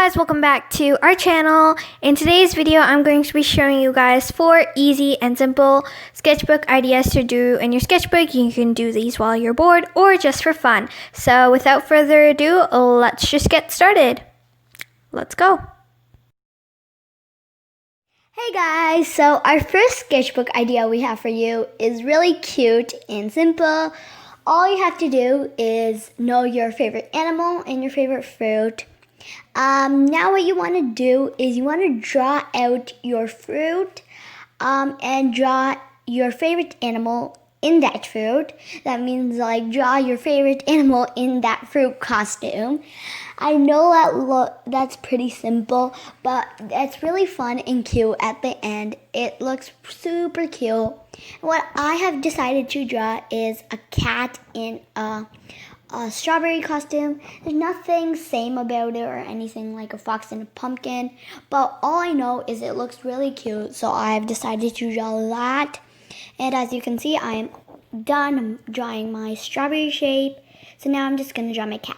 guys, welcome back to our channel. In today's video, I'm going to be showing you guys 4 easy and simple sketchbook ideas to do in your sketchbook. You can do these while you're bored or just for fun. So without further ado, let's just get started. Let's go. Hey guys, so our first sketchbook idea we have for you is really cute and simple. All you have to do is know your favorite animal and your favorite fruit. Now what you want to do is you want to draw out your fruit and draw your favorite animal in that fruit. That means like draw your favorite animal in that fruit costume. I know that's pretty simple, but it's really fun and cute at the end. It looks super cute. What I have decided to draw is a cat in a strawberry costume. There's nothing same about it or anything like a fox and a pumpkin, but all I know is it looks really cute, so I've decided to draw that. And as you can see, I'm done drawing my strawberry shape, so now I'm just going to draw my cat.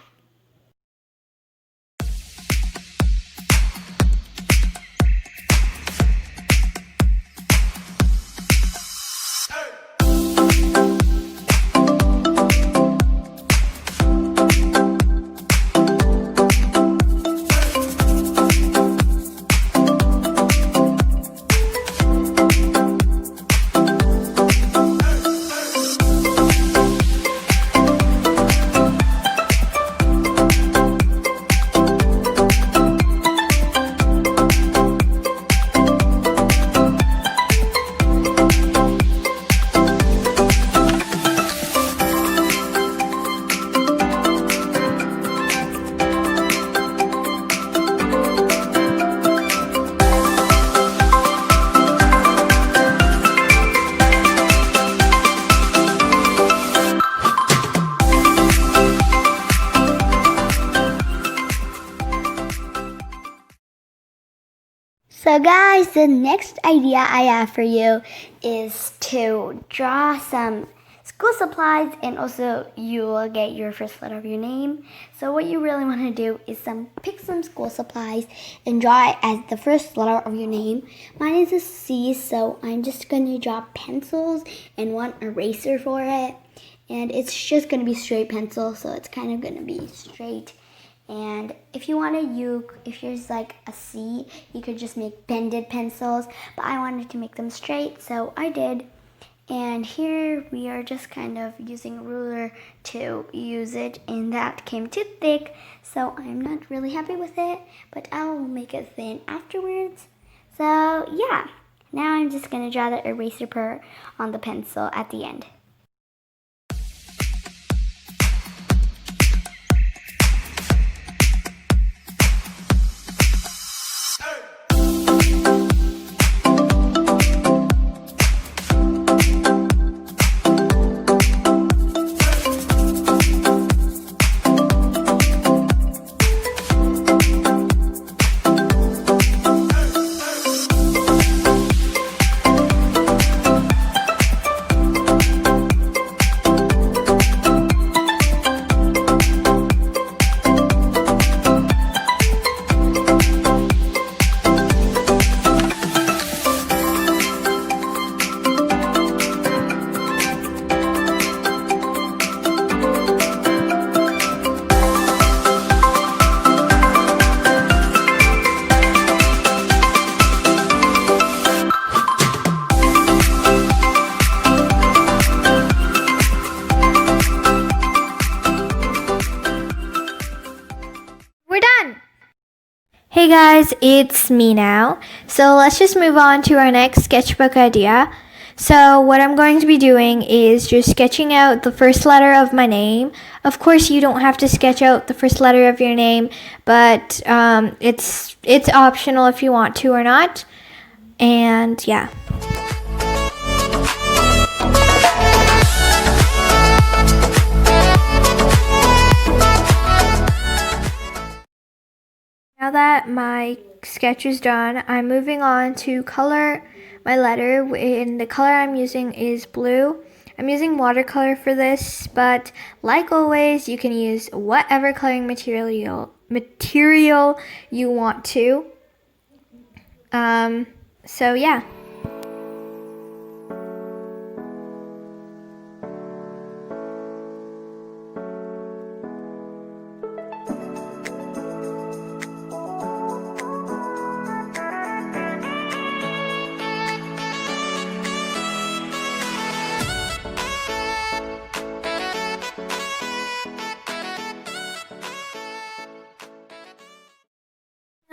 So guys, the next idea I have for you is to draw some school supplies, and also you will get your first letter of your name. So what you really want to do is pick some school supplies and draw it as the first letter of your name. Mine is a C, so I'm just going to draw pencils and one eraser for it. And it's just going to be straight pencil, so it's kind of going to be straight. And if you want to if there's like a C, you could just make bended pencils, but I wanted to make them straight, so I did. And here we are just kind of using a ruler to use it, and that came too thick, so I'm not really happy with it, but I'll make it thin afterwards. So yeah, now I'm just going to draw the eraser part on the pencil at the end. Hey guys, it's me now. So let's just move on to our next sketchbook idea. So what I'm going to be doing is just sketching out the first letter of my name. Of course, you don't have to sketch out the first letter of your name, but it's optional if you want to or not. And yeah. Now that my sketch is done, I'm moving on to color my letter, and the color I'm using is blue. I'm using watercolor for this, but like always, you can use whatever coloring material material you want to. So yeah.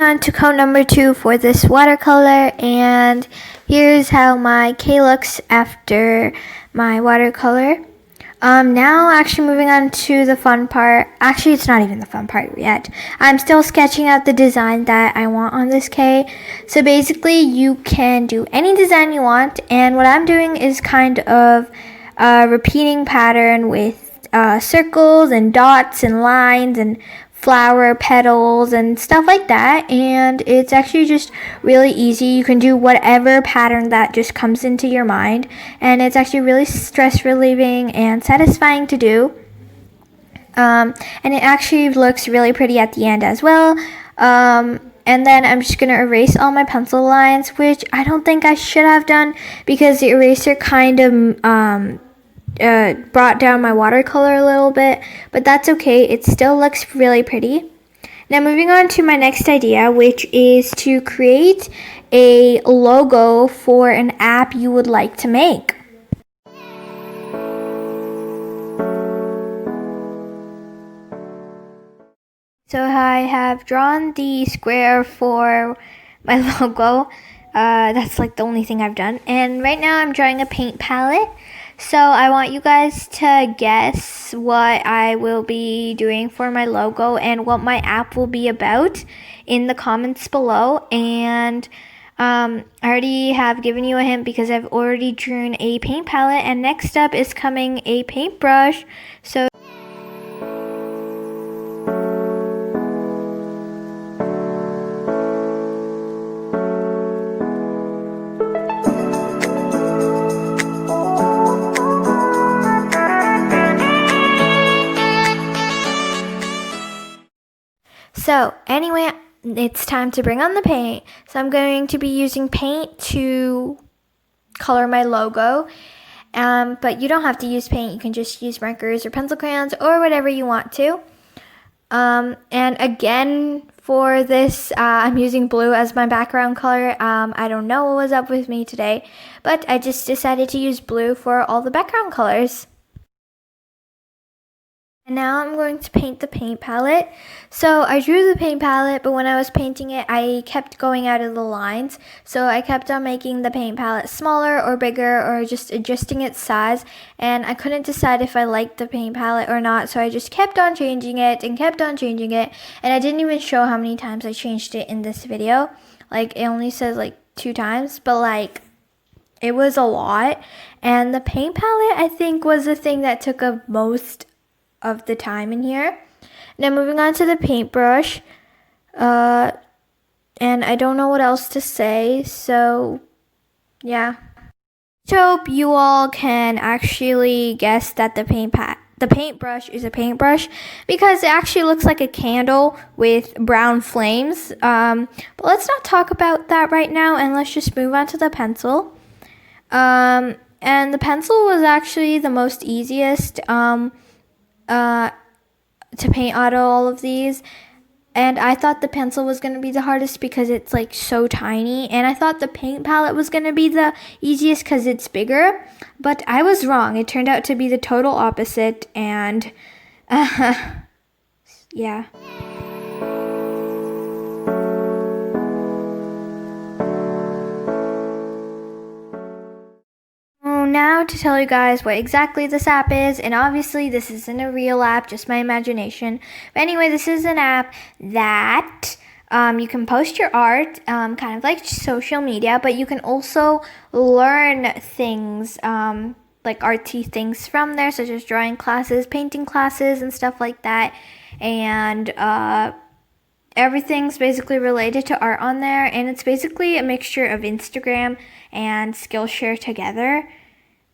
On to coat number 2 for this watercolor, and here's how my K looks after my watercolor. Now actually moving on to the fun part. Actually, it's not even the fun part yet. I'm still sketching out the design that I want on this K. So basically you can do any design you want, and what I'm doing is kind of a repeating pattern with circles and dots and lines and flower petals and stuff like that, and it's actually just really easy. You can do whatever pattern that just comes into your mind, and it's actually really stress relieving and satisfying to do, and it actually looks really pretty at the end as well. And then I'm just going to erase all my pencil lines, which I don't think I should have done because the eraser kind of brought down my watercolor a little bit, but that's okay. It still looks really pretty. Now moving on to my next idea, which is to create a logo for an app you would like to make. So I have drawn the square for my logo. That's like the only thing I've done. And right now I'm drawing a paint palette. So I want you guys to guess what I will be doing for my logo and what my app will be about in the comments below. And I already have given you a hint because I've already drawn a paint palette, and next up is coming a paintbrush. So anyway, it's time to bring on the paint. So I'm going to be using paint to color my logo. But you don't have to use paint. You can just use markers or pencil crayons or whatever you want to. And again, for this, I'm using blue as my background color. I don't know what was up with me today, but I just decided to use blue for all the background colors. And now I'm going to paint the paint palette. So I drew the paint palette, but when I was painting it, I kept going out of the lines. So I kept on making the paint palette smaller or bigger or just adjusting its size. And I couldn't decide if I liked the paint palette or not. So I just kept on changing it and kept on changing it. And I didn't even show how many times I changed it in this video. Like, it only says like 2 times, but like, it was a lot. And the paint palette, I think, was the thing that took up most of the time in here. Now moving on to the paintbrush, and I don't know what else to say, so yeah. I hope you all can actually guess that the paintbrush is a paintbrush because it actually looks like a candle with brown flames. But let's not talk about that right now, and let's just move on to the pencil. And the pencil was actually the most easiest to paint out of all of these, and I thought the pencil was going to be the hardest because it's like so tiny, and I thought the paint palette was going to be the easiest because it's bigger, but I was wrong. It turned out to be the total opposite, and yeah. Now to tell you guys what exactly this app is, and obviously this isn't a real app, just my imagination. But anyway, this is an app that you can post your art, kind of like social media, but you can also learn things, like artsy things from there, such as drawing classes, painting classes, and stuff like that. And everything's basically related to art on there, and it's basically a mixture of Instagram and Skillshare together.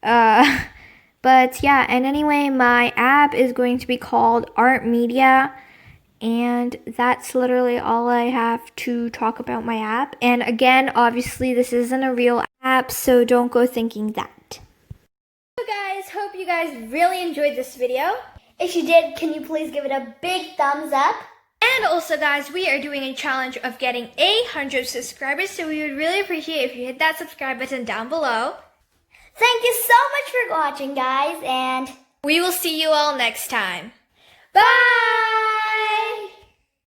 But yeah, and anyway, my app is going to be called Art Media, And that's literally all I have to talk about my app. And again, obviously this isn't a real app, so don't go thinking that. So guys, hope you guys really enjoyed this video. If you did, can you please give it a big thumbs up? And also guys, we are doing a challenge of getting 100 subscribers, so we would really appreciate if you hit that subscribe button down below. Thank you so much for watching, guys, and we will see you all next time. Bye!